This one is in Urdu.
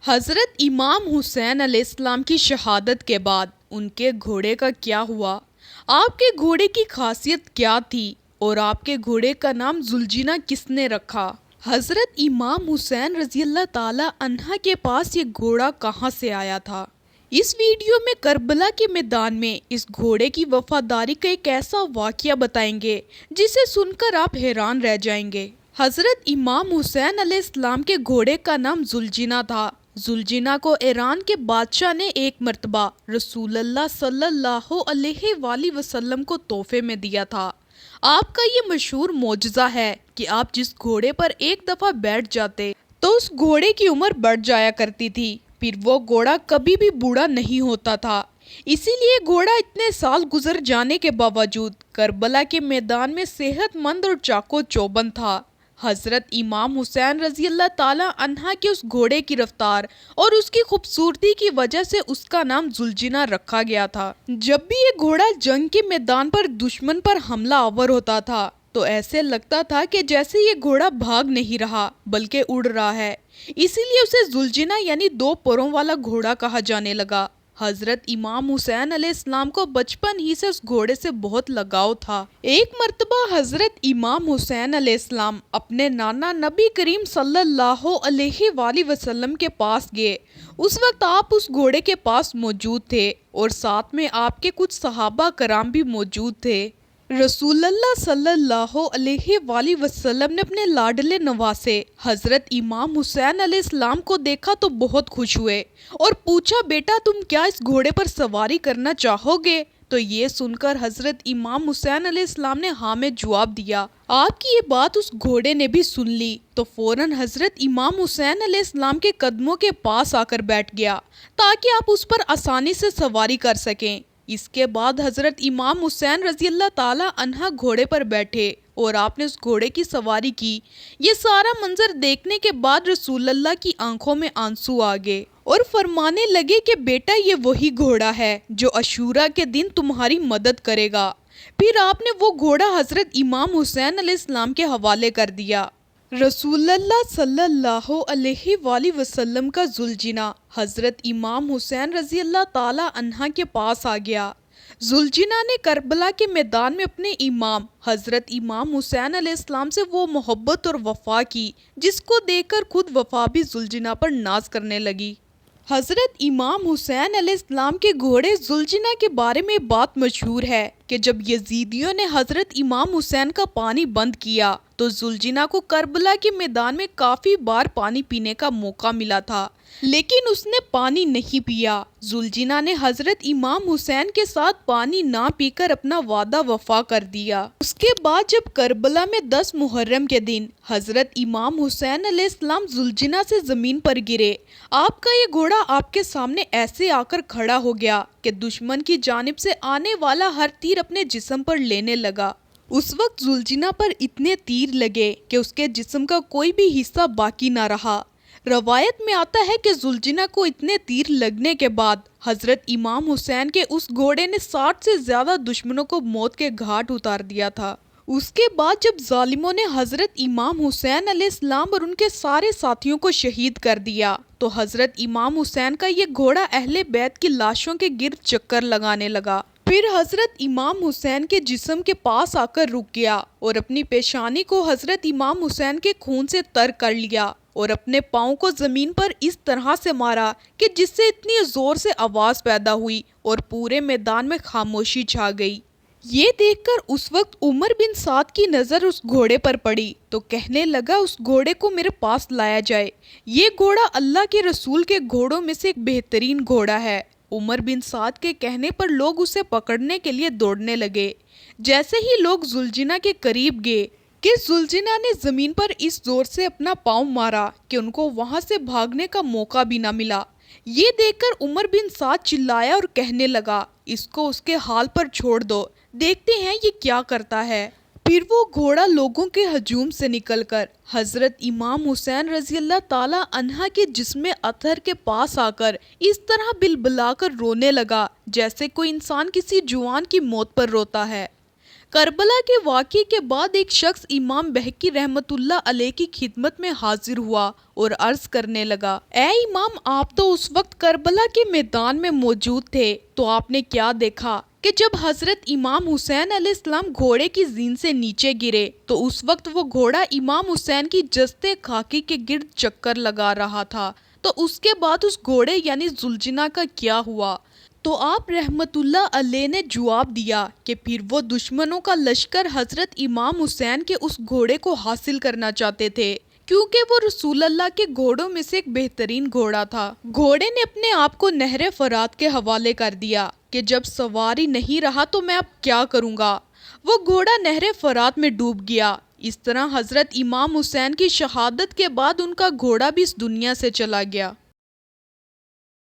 حضرت امام حسین علیہ السلام کی شہادت کے بعد ان کے گھوڑے کا کیا ہوا؟ آپ کے گھوڑے کی خاصیت کیا تھی اور آپ کے گھوڑے کا نام ذوالجناح کس نے رکھا؟ حضرت امام حسین رضی اللہ تعالی عنہ کے پاس یہ گھوڑا کہاں سے آیا تھا؟ اس ویڈیو میں کربلا کے میدان میں اس گھوڑے کی وفاداری کا ایک ایسا واقعہ بتائیں گے جسے سن کر آپ حیران رہ جائیں گے۔ حضرت امام حسین علیہ السلام کے گھوڑے کا نام ذوالجناح تھا۔ ذوالجناح کو ایران کے بادشاہ نے ایک مرتبہ رسول اللہ صلی اللہ علیہ وآلہ وسلم کو تحفے میں دیا تھا۔ آپ کا یہ مشہور معجزہ ہے کہ آپ جس گھوڑے پر ایک دفعہ بیٹھ جاتے تو اس گھوڑے کی عمر بڑھ جایا کرتی تھی، پھر وہ گھوڑا کبھی بھی بوڑھا نہیں ہوتا تھا۔ اسی لیے گھوڑا اتنے سال گزر جانے کے باوجود کربلا کے میدان میں صحت مند اور چاقو چوبند تھا۔ حضرت امام حسین رضی اللہ تعالی عنہ کے اس گھوڑے کی رفتار اور اس کی خوبصورتی کی وجہ سے اس کا نام ذوالجناح رکھا گیا تھا۔ جب بھی یہ گھوڑا جنگ کے میدان پر دشمن پر حملہ آور ہوتا تھا تو ایسے لگتا تھا کہ جیسے یہ گھوڑا بھاگ نہیں رہا بلکہ اڑ رہا ہے، اسی لیے اسے ذوالجناح یعنی دو پروں والا گھوڑا کہا جانے لگا۔ حضرت امام حسین علیہ السلام کو بچپن ہی سے اس گھوڑے سے بہت لگاؤ تھا۔ ایک مرتبہ حضرت امام حسین علیہ السلام اپنے نانا نبی کریم صلی اللہ علیہ وآلہ وسلم کے پاس گئے۔ اس وقت آپ اس گھوڑے کے پاس موجود تھے اور ساتھ میں آپ کے کچھ صحابہ کرام بھی موجود تھے۔ رسول اللہ صلی اللہ علیہ وآلہ وسلم نے اپنے لاڈلے نواسے حضرت امام حسین علیہ السلام کو دیکھا تو بہت خوش ہوئے اور پوچھا، بیٹا تم کیا اس گھوڑے پر سواری کرنا چاہو گے؟ تو یہ سن کر حضرت امام حسین علیہ السلام نے ہاں میں جواب دیا۔ آپ کی یہ بات اس گھوڑے نے بھی سن لی تو فوراً حضرت امام حسین علیہ السلام کے قدموں کے پاس آ کر بیٹھ گیا تاکہ آپ اس پر آسانی سے سواری کر سکیں۔ اس کے بعد حضرت امام حسین رضی اللہ تعالی عنہ گھوڑے پر بیٹھے اور آپ نے اس گھوڑے کی سواری کی۔ یہ سارا منظر دیکھنے کے بعد رسول اللہ کی آنکھوں میں آنسو آ گئے اور فرمانے لگے کہ بیٹا یہ وہی گھوڑا ہے جو عاشوراء کے دن تمہاری مدد کرے گا۔ پھر آپ نے وہ گھوڑا حضرت امام حسین علیہ السلام کے حوالے کر دیا۔ رسول اللہ صلی اللہ علیہ وآلہ وسلم کا ذوالجناح حضرت امام حسین رضی اللہ تعالی عنہ کے پاس آ گیا۔ ذوالجناح نے کربلا کے میدان میں اپنے امام حضرت امام حسین علیہ السلام سے وہ محبت اور وفا کی جس کو دیکھ کر خود وفا بھی ذوالجناح پر ناز کرنے لگی۔ حضرت امام حسین علیہ السلام کے گھوڑے ذوالجناح کے بارے میں بات مشہور ہے کہ جب یزیدیوں نے حضرت امام حسین کا پانی بند کیا تو ذوالجناح کو کربلا کے میدان میں کافی بار پانی پینے کا موقع ملا تھا، لیکن اس نے پانی نہیں پیا۔ ذوالجناح نے حضرت امام حسین کے ساتھ پانی نہ پی کر اپنا وعدہ وفا کر دیا۔ اس کے بعد جب کربلا میں 10 محرم کے دن حضرت امام حسین علیہ السلام ذوالجناح سے زمین پر گرے، آپ کا یہ گھوڑا آپ کے سامنے ایسے آ کر کھڑا ہو گیا کہ دشمن کی جانب سے آنے والا ہر تیر اپنے جسم پر لینے لگا۔ اس وقت ذوالجناح پر اتنے تیر لگے کہ اس کے جسم کا کوئی بھی حصہ باقی نہ رہا۔ روایت میں آتا ہے کہ ذوالجناح کو اتنے تیر لگنے کے بعد حضرت امام حسین کے اس گھوڑے نے 60 سے زیادہ دشمنوں کو موت کے گھاٹ اتار دیا تھا۔ اس کے بعد جب ظالموں نے حضرت امام حسین علیہ السلام اور ان کے سارے ساتھیوں کو شہید کر دیا تو حضرت امام حسین کا یہ گھوڑا اہل بیت کی لاشوں کے گرد چکر لگانے لگا۔ پھر حضرت امام حسین کے جسم کے پاس آ کر رک گیا اور اپنی پیشانی کو حضرت امام حسین کے خون سے تر کر لیا اور اپنے پاؤں کو زمین پر اس طرح سے مارا کہ جس سے اتنی زور سے آواز پیدا ہوئی اور پورے میدان میں خاموشی چھا گئی۔ یہ دیکھ کر اس وقت عمر بن سعد کی نظر اس گھوڑے پر پڑی تو کہنے لگا، اس گھوڑے کو میرے پاس لایا جائے، یہ گھوڑا اللہ کے رسول کے گھوڑوں میں سے ایک بہترین گھوڑا ہے۔ عمر بن سعد کے کہنے پر لوگ اسے پکڑنے کے لیے دوڑنے لگے۔ جیسے ہی لوگ ذوالجناح کے قریب گئے کہ ذوالجناح نے زمین پر اس زور سے اپنا پاؤں مارا کہ ان کو وہاں سے بھاگنے کا موقع بھی نہ ملا۔ یہ دیکھ کر عمر بن سعد چلایا اور کہنے لگا، اس کو اس کے حال پر چھوڑ دو، دیکھتے ہیں یہ کیا کرتا ہے۔ پھر وہ گھوڑا لوگوں کے ہجوم سے نکل کر حضرت امام حسین رضی اللہ تعالی عنہ کے جسم اطہر کے پاس آ کر اس طرح بلبلا کر رونے لگا جیسے کوئی انسان کسی جوان کی موت پر روتا ہے۔ کربلا کے واقعے کے بعد ایک شخص امام بہقی رحمت اللہ علیہ کی خدمت میں حاضر ہوا اور عرض کرنے لگا، اے امام، آپ تو اس وقت کربلا کے میدان میں موجود تھے، تو آپ نے کیا دیکھا کہ جب حضرت امام حسین علیہ السلام گھوڑے کی زین سے نیچے گرے تو اس وقت وہ گھوڑا امام حسین کی جستے خاکی کے گرد چکر لگا رہا تھا، تو اس کے بعد اس گھوڑے یعنی ذوالجناح کا کیا ہوا؟ تو آپ رحمت اللہ علیہ نے جواب دیا کہ پھر وہ دشمنوں کا لشکر حضرت امام حسین کے اس گھوڑے کو حاصل کرنا چاہتے تھے، کیونکہ وہ رسول اللہ کے گھوڑوں میں سے ایک بہترین گھوڑا تھا۔ گھوڑے نے اپنے آپ کو نہر فرات کے حوالے کر دیا کہ جب سواری نہیں رہا تو میں اب کیا کروں گا۔ وہ گھوڑا نہر فرات میں ڈوب گیا۔ اس طرح حضرت امام حسین کی شہادت کے بعد ان کا گھوڑا بھی اس دنیا سے چلا گیا۔